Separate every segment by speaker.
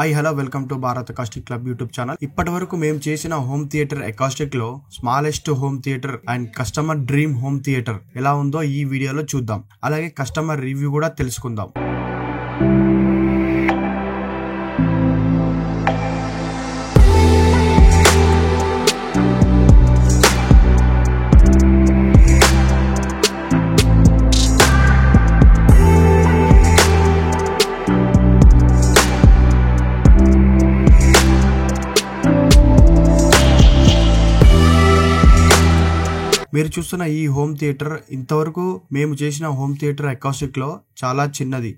Speaker 1: Hello welcome to Bharat acoustic club YouTube channel. ఇప్పటి వరకు మేము చేసిన హోమ్ థియేటర్ అకాస్టిక్ లో smallest home theatre and customer dream home theatre ఎలా ఉందో ఈ వీడియోలో చూద్దాం. అలాగే కస్టమర్ రివ్యూ కూడా తెలుసుకుందాం. మీరు చూస్తున్న ఈ హోమ్ థియేటర్ ఇంతవరకు మేము చేసిన హోమ్ థియేటర్ అకాస్టిక్ లో చాలా చిన్నది.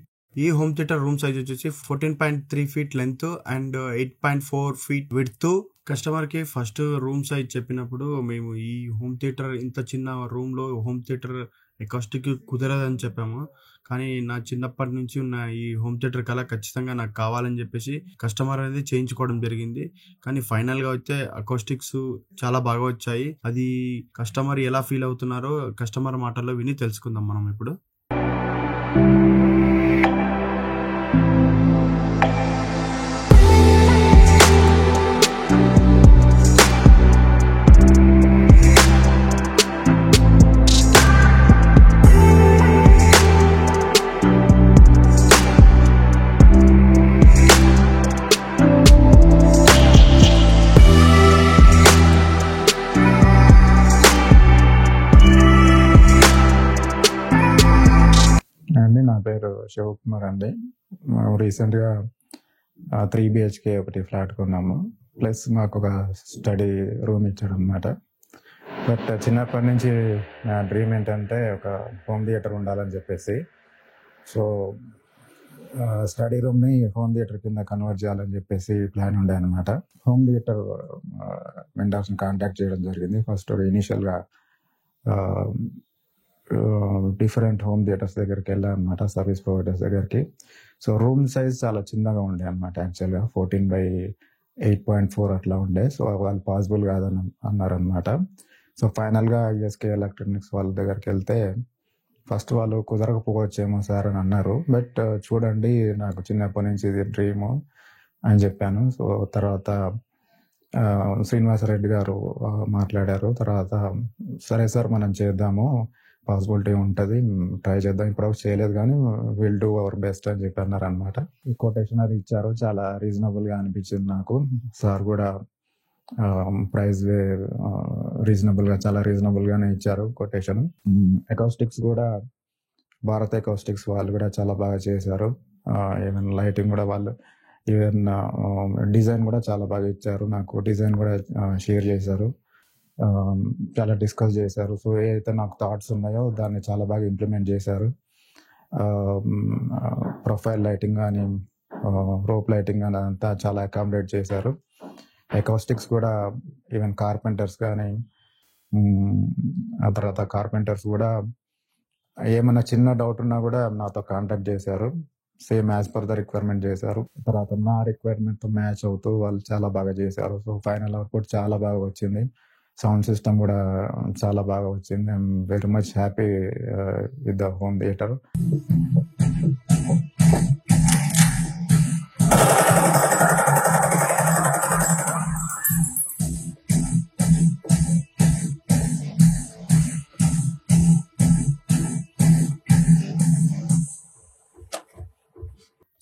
Speaker 1: ఈ హోమ్ థియేటర్ రూమ్ సైజ్ వచ్చేసి 14.3 feet length and 8.4 feet width. Customer కి ఫస్ట్ రూమ్ సైజ్ చెప్పినప్పుడు మేము ఈ హోమ్ థియేటర్ ఇంత చిన్న రూమ్ లో హోమ్ థియేటర్ అకాస్టిక్ కుదరదని చెప్పాము. కానీ నా చిన్నప్పటి నుంచి ఉన్న ఈ హోమ్ థియేటర్ కళ ఖచ్చితంగా నాకు కావాలని చెప్పేసి కస్టమర్ అనేది చేయించుకోవడం జరిగింది. కానీ ఫైనల్ గా అయితే అకాస్టిక్స్ చాలా బాగా వచ్చాయి. అది కస్టమర్ ఎలా ఫీల్ అవుతున్నారో కస్టమర్ మాటల్లో విని తెలుసుకుందాం మనం ఇప్పుడు.
Speaker 2: నా పేరు శివకుమార్ అండి. రీసెంట్గా 3 BHK ఒకటి ఫ్లాట్ కొన్నాము. ప్లస్ మాకు ఒక స్టడీ రూమ్ ఇచ్చాడు అనమాట. బట్ చిన్నప్పటి నుంచి నా డ్రీమ్ ఏంటంటే ఒక హోమ్ థియేటర్ ఉండాలని చెప్పేసి. సో స్టడీ రూమ్ని హోమ్ థియేటర్ కింద కన్వర్ట్ చేయాలని చెప్పేసి ప్లాన్ ఉండే అనమాట. హోమ్ థియేటర్ వెండర్స్ని కాంటాక్ట్ చేయడం జరిగింది. ఫస్ట్ ఇనీషియల్గా డిఫరెంట్ హోమ్ థియేటర్స్ దగ్గరికి వెళ్ళాను అనమాట, సర్వీస్ ప్రొవైడర్స్ దగ్గరికి. సో రూమ్ సైజ్ చాలా చిన్నగా ఉండే అనమాట. యాక్చువల్గా 14/8.4 అట్లా ఉండే. సో వాళ్ళు పాసిబుల్ కాదని అన్నారనమాట. సో ఫైనల్గా ESK ఎలక్ట్రానిక్స్ వాళ్ళ దగ్గరికి వెళ్తే ఫస్ట్ వాళ్ళు కుదరకపోవచ్చేమో సార్ అని అన్నారు. బట్ చూడండి, నాకు చిన్నప్పటి నుంచి ఇది డ్రీము అని చెప్పాను. సో తర్వాత శ్రీనివాసరెడ్డి గారు మాట్లాడారు. తర్వాత సరే సార్ మనం చేద్దాము, పాసిబిలిటీ ఉంటుంది, ట్రై చేద్దాం, ఇప్పుడు చేయలేదు కానీ విల్ డూ అవర్ బెస్ట్ అని చెప్పి అన్నారు అనమాట. ఈ కొటేషన్ అది ఇచ్చారు, చాలా రీజనబుల్గా అనిపించింది నాకు. సార్ కూడా ప్రైస్ రీజనబుల్గా, చాలా రీజనబుల్గానే ఇచ్చారు కొటేషన్. అకౌస్టిక్స్ కూడా భారత్ అకౌస్టిక్స్ వాళ్ళు కూడా చాలా బాగా చేశారు. ఈవెన్ లైటింగ్ కూడా వాళ్ళు, ఈవెన్ డిజైన్ కూడా చాలా బాగా ఇచ్చారు. నాకు డిజైన్ కూడా షేర్ చేశారు, చాలా డిస్కస్ చేశారు. సో ఏదైతే నాకు థాట్స్ ఉన్నాయో దాన్ని చాలా బాగా ఇంప్లిమెంట్ చేశారు. ప్రొఫైల్ లైటింగ్ కానీ రోప్ లైటింగ్ కానీ అంతా చాలా అకామిడేట్ చేశారు. అకౌస్టిక్స్ కూడా ఈవెన్ కార్పెంటర్స్ కానీ, ఆ తర్వాత కార్పెంటర్స్ కూడా ఏమైనా చిన్న డౌట్ ఉన్నా కూడా నాతో కాంటాక్ట్ చేశారు. Same as per the requirement చేశారు. తర్వాత నా రిక్వైర్మెంట్తో మ్యాచ్ అవుతూ వాళ్ళు చాలా బాగా చేశారు. సో ఫైనల్ అవుట్పుట్ చాలా బాగా వచ్చింది. సౌండ్ సిస్టమ్ కూడా చాలా బాగా వచ్చింది. I'm very much happy with the home theatre.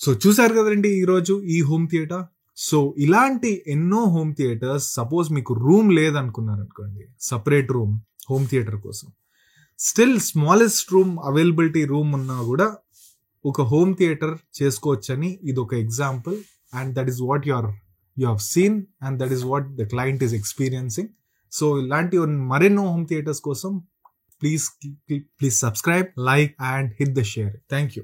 Speaker 3: So చూసారు కదండి ఈరోజు ఈ హోమ్ థియేటర్. సో ఇలాంటి ఎన్నో హోమ్ థియేటర్స్, సపోజ్ మీకు రూమ్ లేదనుకున్నారు అనుకోండి, సపరేట్ రూమ్ హోమ్ థియేటర్ కోసం, still smallest room availability room ఉన్నా కూడా ఒక హోమ్ థియేటర్ చేసుకోవచ్చని ఇది ఒక example. And that is what you have seen and that is what the client is experiencing. So ఇలాంటి మరెన్నో హోమ్ థియేటర్స్ కోసం please subscribe, like and hit the share. Thank you.